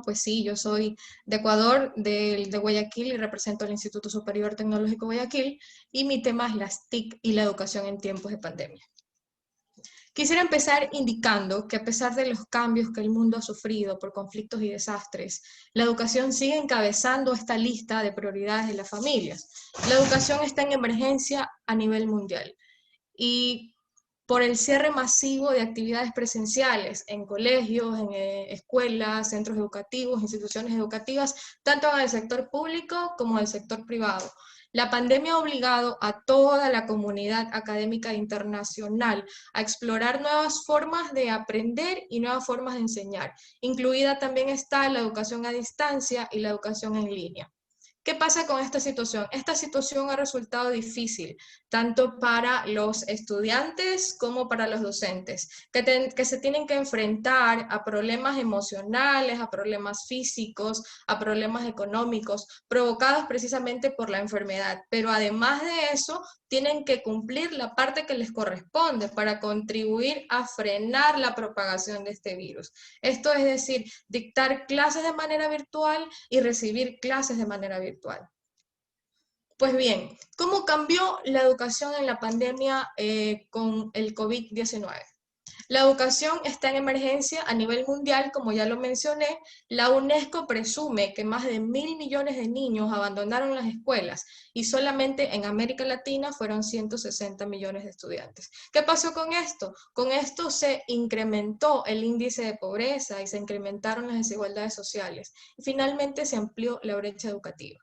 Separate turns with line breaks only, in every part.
Pues sí, yo soy de Ecuador, de Guayaquil, y represento al Instituto Superior Tecnológico Guayaquil, y mi tema es las TIC y la educación en tiempos de pandemia. Quisiera empezar indicando que a pesar de los cambios que el mundo ha sufrido por conflictos y desastres, la educación sigue encabezando esta lista de prioridades de las familias. La educación está en emergencia a nivel mundial, y por el cierre masivo de actividades presenciales en colegios, en escuelas, centros educativos, instituciones educativas, tanto en el sector público como en el sector privado. La pandemia ha obligado a toda la comunidad académica internacional a explorar nuevas formas de aprender y nuevas formas de enseñar. Incluida también está la educación a distancia y la educación en línea. ¿Qué pasa con esta situación? Esta situación ha resultado difícil, tanto para los estudiantes como para los docentes, que se tienen que enfrentar a problemas emocionales, a problemas físicos, a problemas económicos, provocados precisamente por la enfermedad. Pero además de eso, tienen que cumplir la parte que les corresponde para contribuir a frenar la propagación de este virus. Esto es decir, dictar clases de manera virtual y recibir clases de manera virtual. Pues bien, ¿cómo cambió la educación en la pandemia con el COVID-19? La educación está en emergencia a nivel mundial, como ya lo mencioné. La UNESCO presume que más de 1.000 millones de niños abandonaron las escuelas, y solamente en América Latina fueron 160 millones de estudiantes. ¿Qué pasó con esto? Con esto se incrementó el índice de pobreza y se incrementaron las desigualdades sociales. Y finalmente se amplió la brecha educativa.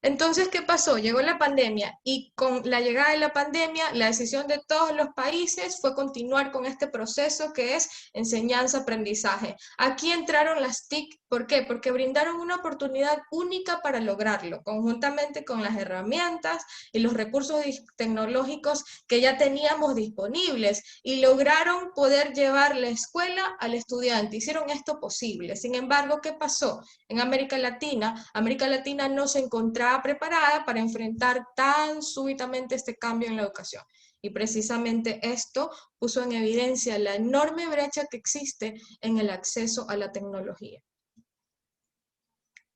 Entonces, ¿qué pasó? Llegó la pandemia, y con la llegada de la pandemia, la decisión de todos los países fue continuar con este proceso que es enseñanza-aprendizaje. Aquí entraron las TIC. ¿Por qué? Porque brindaron una oportunidad única para lograrlo, conjuntamente con las herramientas y los recursos tecnológicos que ya teníamos disponibles, y lograron poder llevar la escuela al estudiante. Hicieron esto posible. Sin embargo, ¿qué pasó? En América Latina no se encontraba preparada para enfrentar tan súbitamente este cambio en la educación. Y precisamente esto puso en evidencia la enorme brecha que existe en el acceso a la tecnología.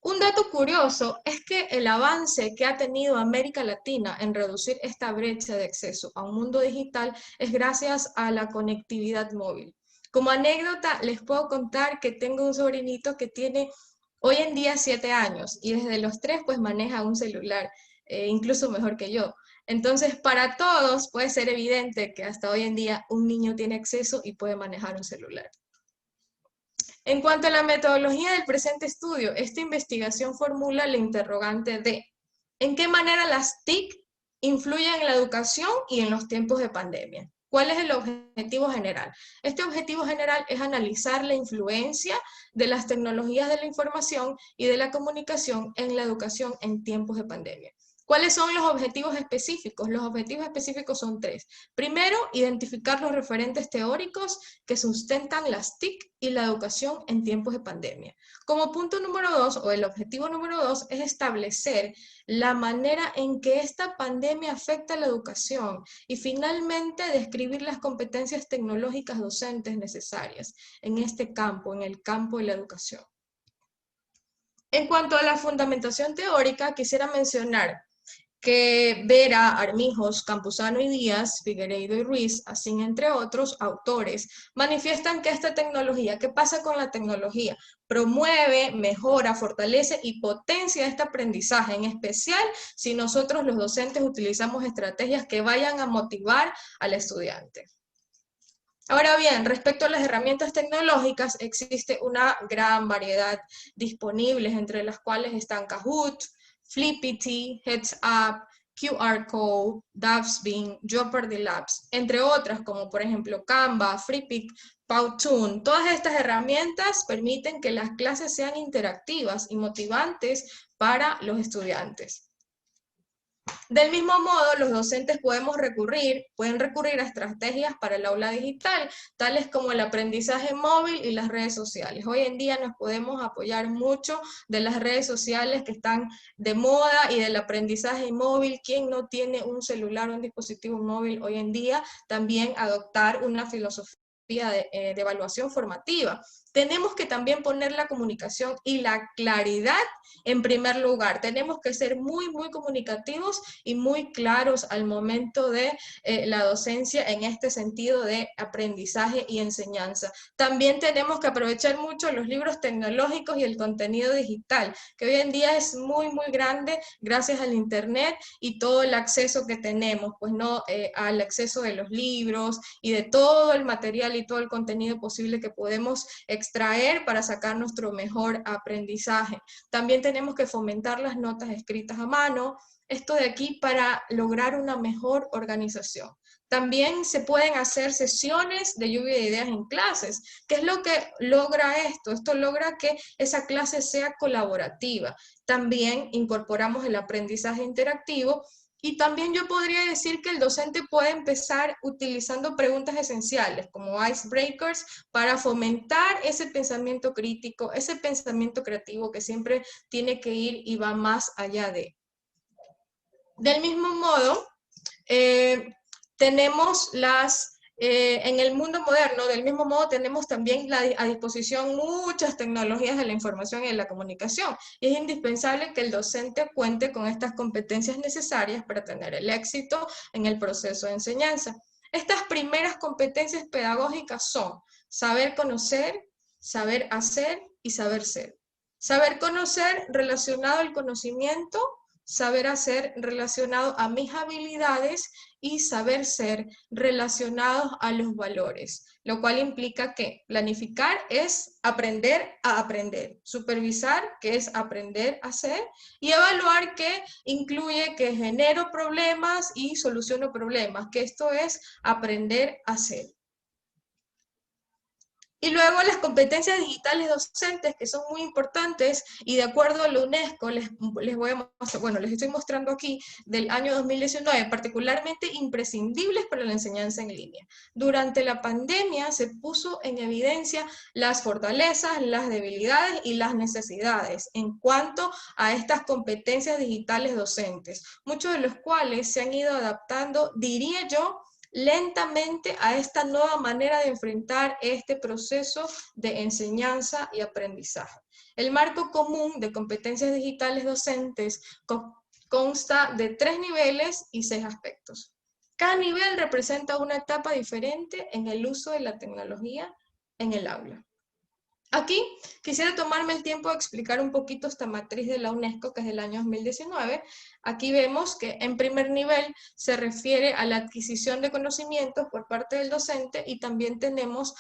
Un dato curioso es que el avance que ha tenido América Latina en reducir esta brecha de acceso a un mundo digital es gracias a la conectividad móvil. Como anécdota, les puedo contar que tengo un sobrinito que tiene hoy en día 7 años, y desde los 3 pues maneja un celular, incluso mejor que yo. Entonces, para todos puede ser evidente que hasta hoy en día un niño tiene acceso y puede manejar un celular. En cuanto a la metodología del presente estudio, esta investigación formula la interrogante de ¿en qué manera las TIC influyen en la educación y en los tiempos de pandemia? ¿Cuál es el objetivo general? Este objetivo general es analizar la influencia de las tecnologías de la información y de la comunicación en la educación en tiempos de pandemia. ¿Cuáles son los objetivos específicos? Los objetivos específicos son 3. Primero, identificar los referentes teóricos que sustentan las TIC y la educación en tiempos de pandemia. Como punto número 2, o el objetivo número 2, es establecer la manera en que esta pandemia afecta a la educación, y finalmente describir las competencias tecnológicas docentes necesarias en este campo, en el campo de la educación. En cuanto a la fundamentación teórica, quisiera mencionar que Vera, Armijos, Campuzano y Díaz, Figueiredo y Ruiz, así entre otros autores, manifiestan que esta tecnología, ¿qué pasa con la tecnología? Promueve, mejora, fortalece y potencia este aprendizaje, en especial si nosotros los docentes utilizamos estrategias que vayan a motivar al estudiante. Ahora bien, respecto a las herramientas tecnológicas, existe una gran variedad disponibles, entre las cuales están Kahoot, Flippity, Heads Up, QR Code, Davsbin, Jeopardy Labs, entre otras, como por ejemplo Canva, Freepik, Powtoon. Todas estas herramientas permiten que las clases sean interactivas y motivantes para los estudiantes. Del mismo modo, los docentes pueden recurrir a estrategias para el aula digital, tales como el aprendizaje móvil y las redes sociales. Hoy en día nos podemos apoyar mucho de las redes sociales que están de moda y del aprendizaje móvil. ¿Quién no tiene un celular o un dispositivo móvil hoy en día? También adoptar una filosofía de evaluación formativa, tenemos que también poner la comunicación y la claridad en primer lugar. Tenemos que ser muy, muy comunicativos y muy claros al momento de la docencia en este sentido de aprendizaje y enseñanza. También tenemos que aprovechar mucho los libros tecnológicos y el contenido digital, que hoy en día es muy, muy grande gracias al Internet y todo el acceso que tenemos, pues no, al acceso de los libros y de todo el material y todo el contenido posible que podemos extraer para sacar nuestro mejor aprendizaje. También tenemos que fomentar las notas escritas a mano, esto de aquí para lograr una mejor organización. También se pueden hacer sesiones de lluvia de ideas en clases. ¿Qué es lo que logra esto? Esto logra que esa clase sea colaborativa. También incorporamos el aprendizaje interactivo y también yo podría decir que el docente puede empezar utilizando preguntas esenciales como icebreakers para fomentar ese pensamiento crítico, ese pensamiento creativo que siempre tiene que ir y va más allá de. Del mismo modo, tenemos en el mundo moderno, del mismo modo, tenemos también a disposición muchas tecnologías de la información y de la comunicación. Y es indispensable que el docente cuente con estas competencias necesarias para tener el éxito en el proceso de enseñanza. Estas primeras competencias pedagógicas son saber conocer, saber hacer y saber ser. Saber conocer relacionado al conocimiento, saber hacer relacionado a mis habilidades y saber ser relacionados a los valores, lo cual implica que planificar es aprender a aprender, supervisar, que es aprender a hacer, y evaluar, que incluye que genero problemas y soluciono problemas, que esto es aprender a hacer. Y luego las competencias digitales docentes, que son muy importantes, y de acuerdo a la UNESCO, les voy a mostrar, bueno, les estoy mostrando aquí, del año 2019, particularmente imprescindibles para la enseñanza en línea. Durante la pandemia se puso en evidencia las fortalezas, las debilidades y las necesidades en cuanto a estas competencias digitales docentes, muchos de los cuales se han ido adaptando, diría yo, lentamente a esta nueva manera de enfrentar este proceso de enseñanza y aprendizaje. El marco común de competencias digitales docentes consta de 3 niveles y 6 aspectos. Cada nivel representa una etapa diferente en el uso de la tecnología en el aula. Aquí quisiera tomarme el tiempo de explicar un poquito esta matriz de la UNESCO, que es del año 2019. Aquí vemos que en primer nivel se refiere a la adquisición de conocimientos por parte del docente, y también tenemos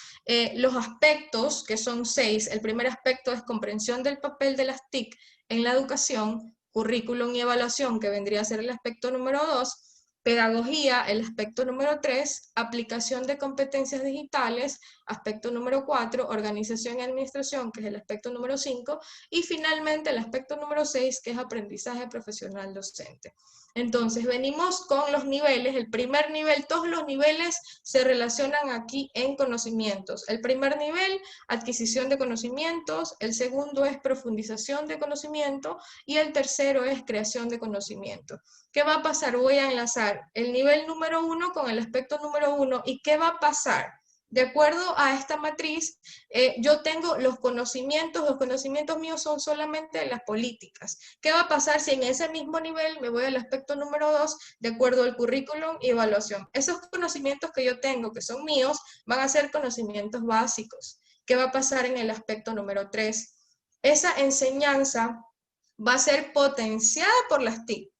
los aspectos, que son 6. El primer aspecto es comprensión del papel de las TIC en la educación, currículum y evaluación, que vendría a ser el aspecto número 2, pedagogía, el aspecto número 3, aplicación de competencias digitales, aspecto número 4, organización y administración, que es el aspecto número 5, y finalmente el aspecto número 6, que es aprendizaje profesional docente. Entonces, venimos con los niveles. El primer nivel, todos los niveles se relacionan aquí en conocimientos. El primer nivel, adquisición de conocimientos. El segundo es profundización de conocimiento. Y el tercero es creación de conocimiento. ¿Qué va a pasar? Voy a enlazar el nivel número 1 con el aspecto número 1. ¿Y qué va a pasar? De acuerdo a esta matriz, yo tengo los conocimientos míos son solamente las políticas. ¿Qué va a pasar si en ese mismo nivel me voy al aspecto número 2, de acuerdo al currículum y evaluación? Esos conocimientos que yo tengo, que son míos, van a ser conocimientos básicos. ¿Qué va a pasar en el aspecto número 3? Esa enseñanza va a ser potenciada por las TIC.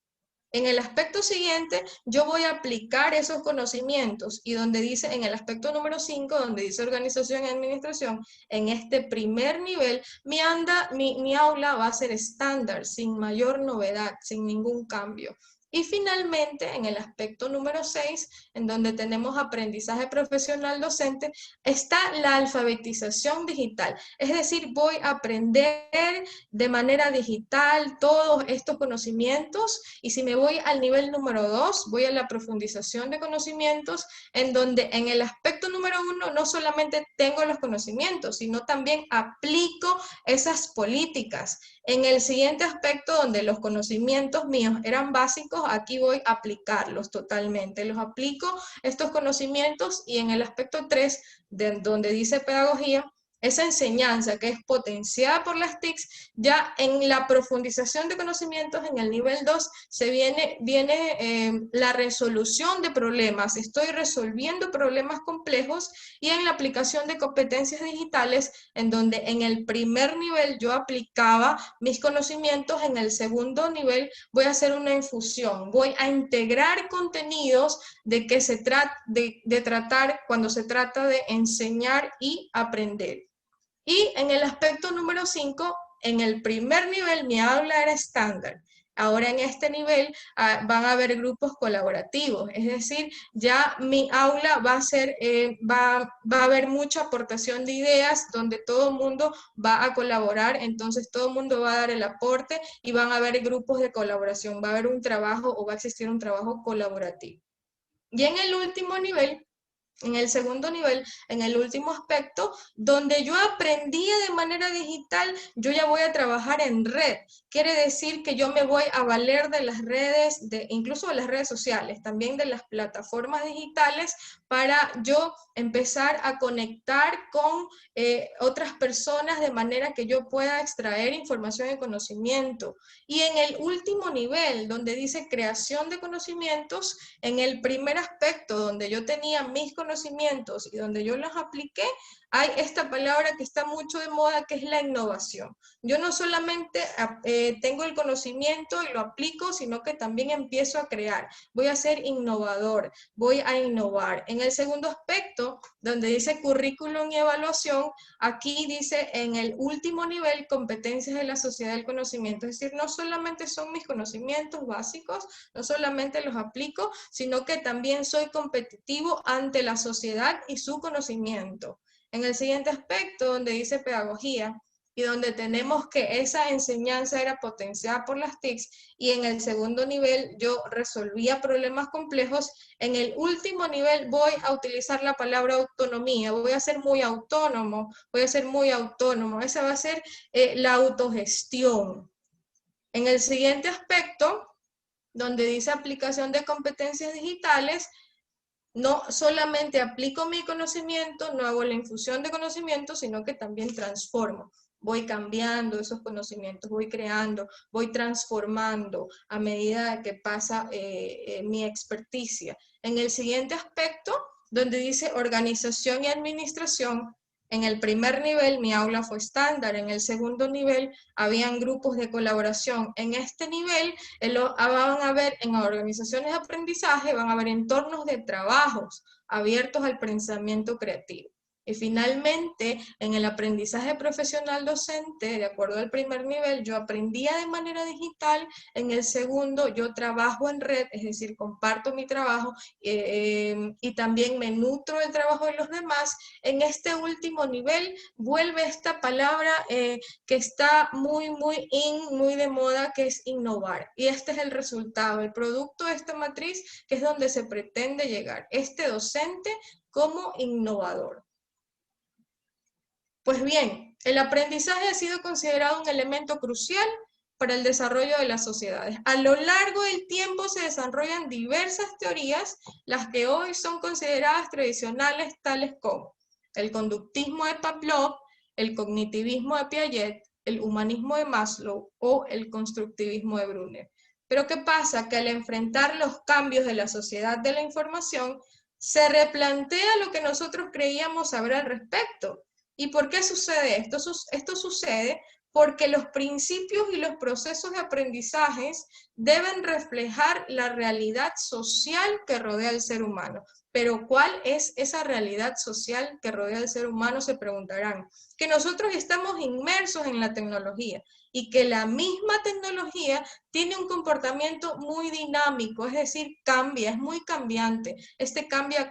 En el aspecto siguiente, yo voy a aplicar esos conocimientos, y donde dice, en el aspecto número 5, donde dice organización y administración, en este primer nivel, mi aula va a ser estándar, sin mayor novedad, sin ningún cambio. Y finalmente, en el aspecto número 6, en donde tenemos aprendizaje profesional docente, está la alfabetización digital. Es decir, voy a aprender de manera digital todos estos conocimientos, y si me voy al nivel número 2, voy a la profundización de conocimientos, en donde en el aspecto número 1 no solamente tengo los conocimientos, sino también aplico esas políticas. En el siguiente aspecto, donde los conocimientos míos eran básicos, aquí voy a aplicarlos totalmente. Los aplico estos conocimientos, y en el aspecto 3, donde dice pedagogía, esa enseñanza que es potenciada por las TICs, ya en la profundización de conocimientos en el nivel 2 viene la resolución de problemas. Estoy resolviendo problemas complejos, y en la aplicación de competencias digitales, en donde en el primer nivel yo aplicaba mis conocimientos, en el segundo nivel voy a hacer una infusión, voy a integrar contenidos de que se trata de tratar cuando se trata de enseñar y aprender. Y en el aspecto número 5, en el primer nivel mi aula era estándar. Ahora en este nivel van a haber grupos colaborativos, es decir, ya mi aula va a ser, va a haber mucha aportación de ideas donde todo el mundo va a colaborar, entonces todo el mundo va a dar el aporte y van a haber grupos de colaboración, va a haber un trabajo o va a existir un trabajo colaborativo. Y en el último nivel, en el segundo nivel, en el último aspecto, donde yo aprendía de manera digital, yo ya voy a trabajar en red. Quiere decir que yo me voy a valer de las redes, incluso de las redes sociales, también de las plataformas digitales, para yo empezar a conectar con otras personas de manera que yo pueda extraer información y conocimiento. Y en el último nivel, donde dice creación de conocimientos, en el primer aspecto donde yo tenía mis conocimientos y donde yo los apliqué, hay esta palabra que está mucho de moda, que es la innovación. Yo no solamente tengo el conocimiento y lo aplico, sino que también empiezo a crear. Voy a ser innovador, voy a innovar. En el segundo aspecto, donde dice currículum y evaluación, aquí dice en el último nivel, competencias de la sociedad del conocimiento. Es decir, no solamente son mis conocimientos básicos, no solamente los aplico, sino que también soy competitivo ante la sociedad y su conocimiento. En el siguiente aspecto, donde dice pedagogía, y donde tenemos que esa enseñanza era potenciada por las TICs, y en el segundo nivel yo resolvía problemas complejos, en el último nivel voy a utilizar la palabra autonomía, voy a ser muy autónomo, esa va a ser la autogestión. En el siguiente aspecto, donde dice aplicación de competencias digitales, no solamente aplico mi conocimiento, no hago la infusión de conocimiento, sino que también transformo. Voy cambiando esos conocimientos, voy creando, voy transformando a medida que pasa mi experticia. En el siguiente aspecto, donde dice organización y administración, en el primer nivel mi aula fue estándar, en el segundo nivel habían grupos de colaboración. En este nivel van a haber en organizaciones de aprendizaje, van a haber entornos de trabajos abiertos al pensamiento creativo. Y finalmente, en el aprendizaje profesional docente, de acuerdo al primer nivel, yo aprendía de manera digital. En el segundo, yo trabajo en red, es decir, comparto mi trabajo y también me nutro del trabajo de los demás. En este último nivel, vuelve esta palabra que está muy de moda, que es innovar. Y este es el resultado, el producto de esta matriz, que es donde se pretende llegar. Este docente como innovador. Pues bien, el aprendizaje ha sido considerado un elemento crucial para el desarrollo de las sociedades. A lo largo del tiempo se desarrollan diversas teorías, las que hoy son consideradas tradicionales, tales como el conductismo de Pavlov, el cognitivismo de Piaget, el humanismo de Maslow o el constructivismo de Brunner. Pero ¿qué pasa? Que al enfrentar los cambios de la sociedad de la información, se replantea lo que nosotros creíamos saber al respecto. ¿Y por qué sucede esto? Esto sucede porque los principios y los procesos de aprendizajes deben reflejar la realidad social que rodea al ser humano. Pero ¿cuál es esa realidad social que rodea al ser humano? Se preguntarán. Que nosotros estamos inmersos en la tecnología y que la misma tecnología tiene un comportamiento muy dinámico, es decir, cambia, es muy cambiante. Este cambia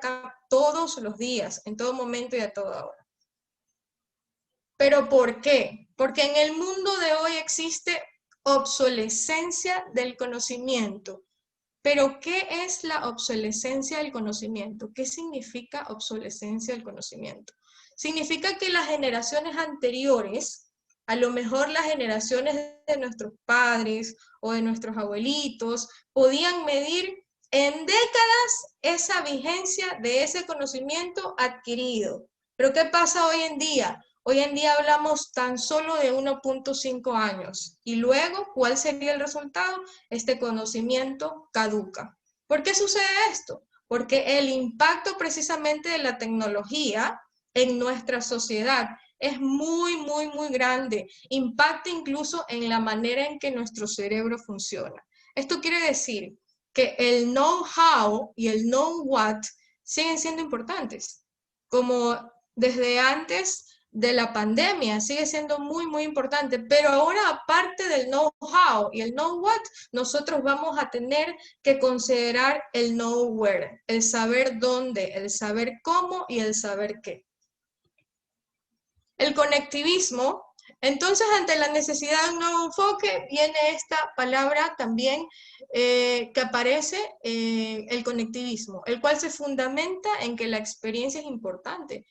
todos los días, en todo momento y a toda hora. ¿Pero por qué? Porque en el mundo de hoy existe obsolescencia del conocimiento. ¿Pero qué es la obsolescencia del conocimiento? ¿Qué significa obsolescencia del conocimiento? Significa que las generaciones anteriores, a lo mejor las generaciones de nuestros padres o de nuestros abuelitos, podían medir en décadas esa vigencia de ese conocimiento adquirido. ¿Pero qué pasa hoy en día? Hoy en día hablamos tan solo de 1.5 años. Y luego, ¿cuál sería el resultado? Este conocimiento caduca. ¿Por qué sucede esto? Porque el impacto precisamente de la tecnología en nuestra sociedad es muy, muy, muy grande. Impacta incluso en la manera en que nuestro cerebro funciona. Esto quiere decir que el know-how y el know-what siguen siendo importantes. Como desde antes de la pandemia, sigue siendo muy, muy importante, pero ahora aparte del know-how y el know-what, nosotros vamos a tener que considerar el know-where, el saber dónde, el saber cómo y el saber qué. El conectivismo, entonces ante la necesidad de un nuevo enfoque, viene esta palabra también que aparece, el conectivismo, el cual se fundamenta en que la experiencia es importante,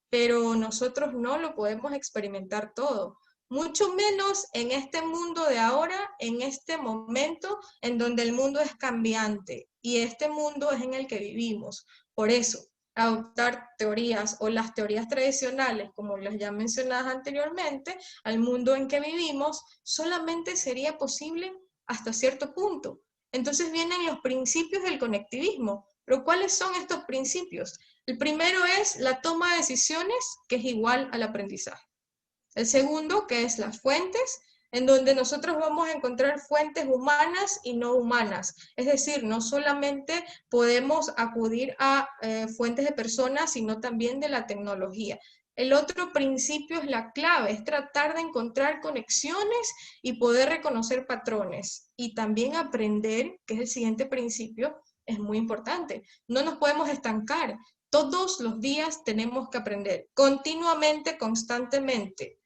pero nosotros no lo podemos experimentar todo, mucho menos en este mundo de ahora, en este momento en donde el mundo es cambiante y este mundo es en el que vivimos. Por eso, adoptar teorías o las teorías tradicionales, como las ya mencionadas anteriormente, al mundo en que vivimos, solamente sería posible hasta cierto punto. Entonces vienen los principios del conectivismo. ¿Pero cuáles son estos principios? El primero es la toma de decisiones, que es igual al aprendizaje. El segundo, que es las fuentes, en donde nosotros vamos a encontrar fuentes humanas y no humanas. Es decir, no solamente podemos acudir a fuentes de personas, sino también de la tecnología. El otro principio es la clave, es tratar de encontrar conexiones y poder reconocer patrones. Y también aprender, que es el siguiente principio, es muy importante. No nos podemos estancar. Todos los días tenemos que aprender, continuamente, constantemente.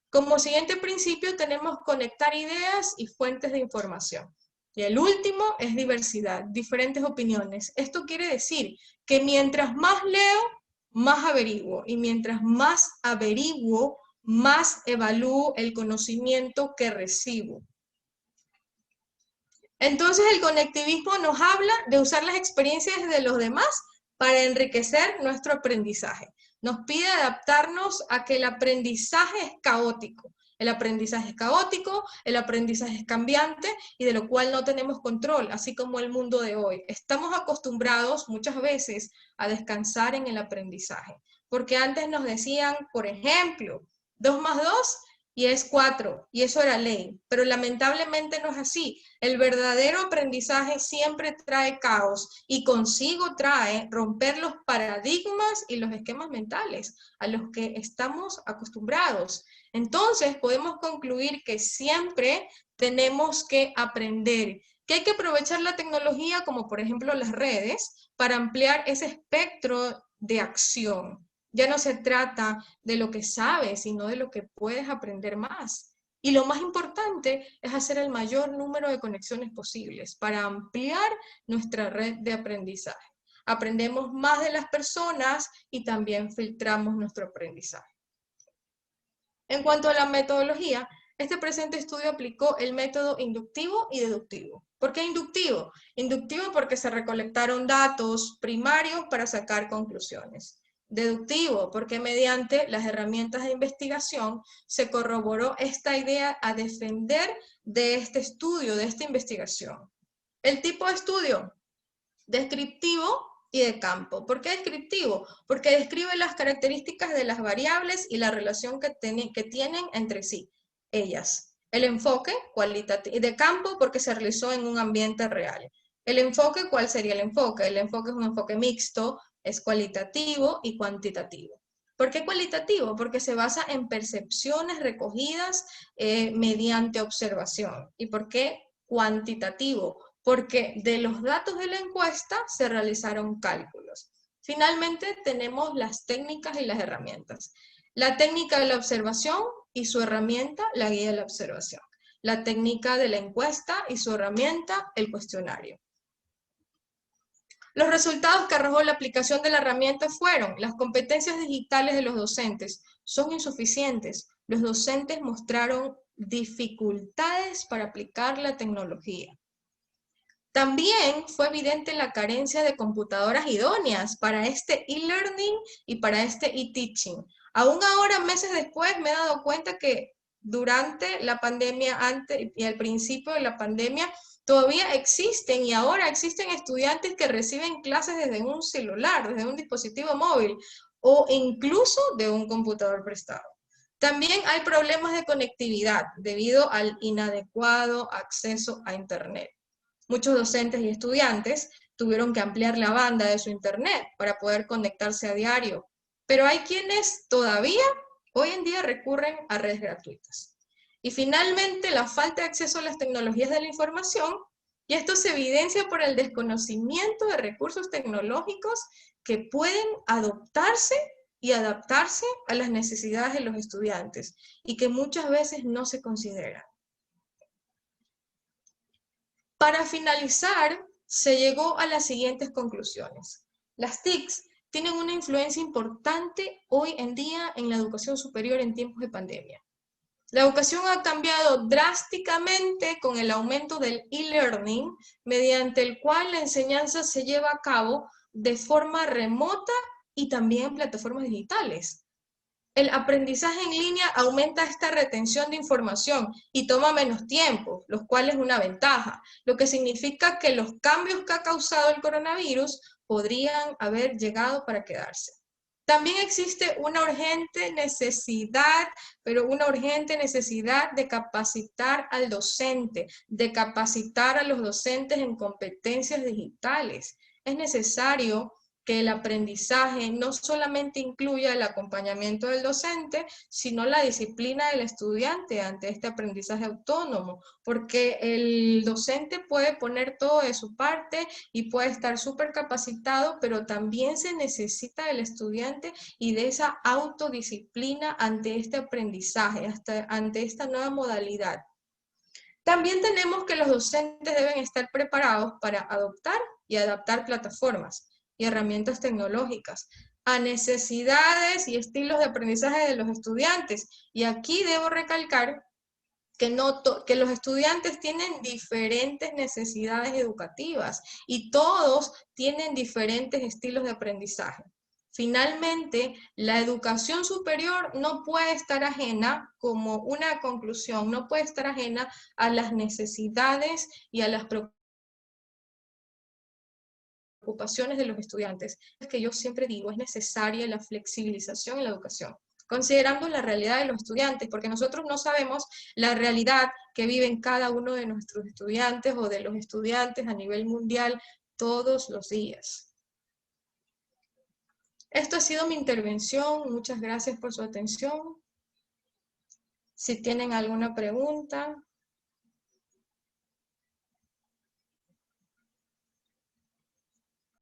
Como siguiente principio tenemos conectar ideas y fuentes de información. Y el último es diversidad, diferentes opiniones. Esto quiere decir que mientras más leo, más averiguo. Y mientras más averiguo, más evalúo el conocimiento que recibo. Entonces el conectivismo nos habla de usar las experiencias de los demás para enriquecer nuestro aprendizaje. Nos pide adaptarnos a que el aprendizaje es caótico. El aprendizaje es caótico, el aprendizaje es cambiante y de lo cual no tenemos control, así como el mundo de hoy. Estamos acostumbrados muchas veces a descansar en el aprendizaje, porque antes nos decían, por ejemplo, 2 más 2 y es 4, y eso era ley, pero lamentablemente no es así. El verdadero aprendizaje siempre trae caos y consigo trae romper los paradigmas y los esquemas mentales a los que estamos acostumbrados. Entonces podemos concluir que siempre tenemos que aprender, que hay que aprovechar la tecnología como por ejemplo las redes para ampliar ese espectro de acción. Ya no se trata de lo que sabes, sino de lo que puedes aprender más. Y lo más importante es hacer el mayor número de conexiones posibles para ampliar nuestra red de aprendizaje. Aprendemos más de las personas y también filtramos nuestro aprendizaje. En cuanto a la metodología, este presente estudio aplicó el método inductivo y deductivo. ¿Por qué inductivo? Inductivo porque se recolectaron datos primarios para sacar conclusiones. Deductivo, porque mediante las herramientas de investigación se corroboró esta idea a defender de este estudio, de esta investigación. El tipo de estudio, descriptivo y de campo. ¿Por qué descriptivo? Porque describe las características de las variables y la relación que tienen entre sí, ellas. El enfoque cualitativo de campo porque se realizó en un ambiente real. El enfoque, ¿cuál sería el enfoque? El enfoque es un enfoque mixto, es cualitativo y cuantitativo. ¿Por qué cualitativo? Porque se basa en percepciones recogidas mediante observación. ¿Y por qué cuantitativo? Porque de los datos de la encuesta se realizaron cálculos. Finalmente tenemos las técnicas y las herramientas. La técnica de la observación y su herramienta, la guía de la observación. La técnica de la encuesta y su herramienta, el cuestionario. Los resultados que arrojó la aplicación de la herramienta fueron: las competencias digitales de los docentes son insuficientes. Los docentes mostraron dificultades para aplicar la tecnología. También fue evidente la carencia de computadoras idóneas para este e-learning y para este e-teaching. Aún ahora, meses después, me he dado cuenta que durante la pandemia, antes y al principio de la pandemia, todavía existen y ahora existen estudiantes que reciben clases desde un celular, desde un dispositivo móvil o incluso de un computador prestado. También hay problemas de conectividad debido al inadecuado acceso a Internet. Muchos docentes y estudiantes tuvieron que ampliar la banda de su Internet para poder conectarse a diario, pero hay quienes todavía hoy en día recurren a redes gratuitas. Y finalmente, la falta de acceso a las tecnologías de la información, y esto se evidencia por el desconocimiento de recursos tecnológicos que pueden adoptarse y adaptarse a las necesidades de los estudiantes y que muchas veces no se consideran. Para finalizar, se llegó a las siguientes conclusiones. Las TICs tienen una influencia importante hoy en día en la educación superior en tiempos de pandemia. La educación ha cambiado drásticamente con el aumento del e-learning, mediante el cual la enseñanza se lleva a cabo de forma remota y también en plataformas digitales. El aprendizaje en línea aumenta esta retención de información y toma menos tiempo, lo cual es una ventaja, lo que significa que los cambios que ha causado el coronavirus podrían haber llegado para quedarse. También existe una urgente necesidad, pero una urgente necesidad de capacitar al docente, de capacitar a los docentes en competencias digitales. Es necesario que el aprendizaje no solamente incluya el acompañamiento del docente, sino la disciplina del estudiante ante este aprendizaje autónomo, porque el docente puede poner todo de su parte y puede estar súper capacitado, pero también se necesita del estudiante y de esa autodisciplina ante este aprendizaje, ante esta nueva modalidad. También tenemos que los docentes deben estar preparados para adoptar y adaptar plataformas y herramientas tecnológicas a necesidades y estilos de aprendizaje de los estudiantes. Y aquí debo recalcar que los estudiantes tienen diferentes necesidades educativas y todos tienen diferentes estilos de aprendizaje. Finalmente, la educación superior no puede estar ajena, como una conclusión, no puede estar ajena a las necesidades y a las preocupaciones de los estudiantes. Es que yo siempre digo, es necesaria la flexibilización en la educación, considerando la realidad de los estudiantes, porque nosotros no sabemos la realidad que viven cada uno de nuestros estudiantes o de los estudiantes a nivel mundial todos los días. Esto ha sido mi intervención, muchas gracias por su atención. Si tienen alguna pregunta.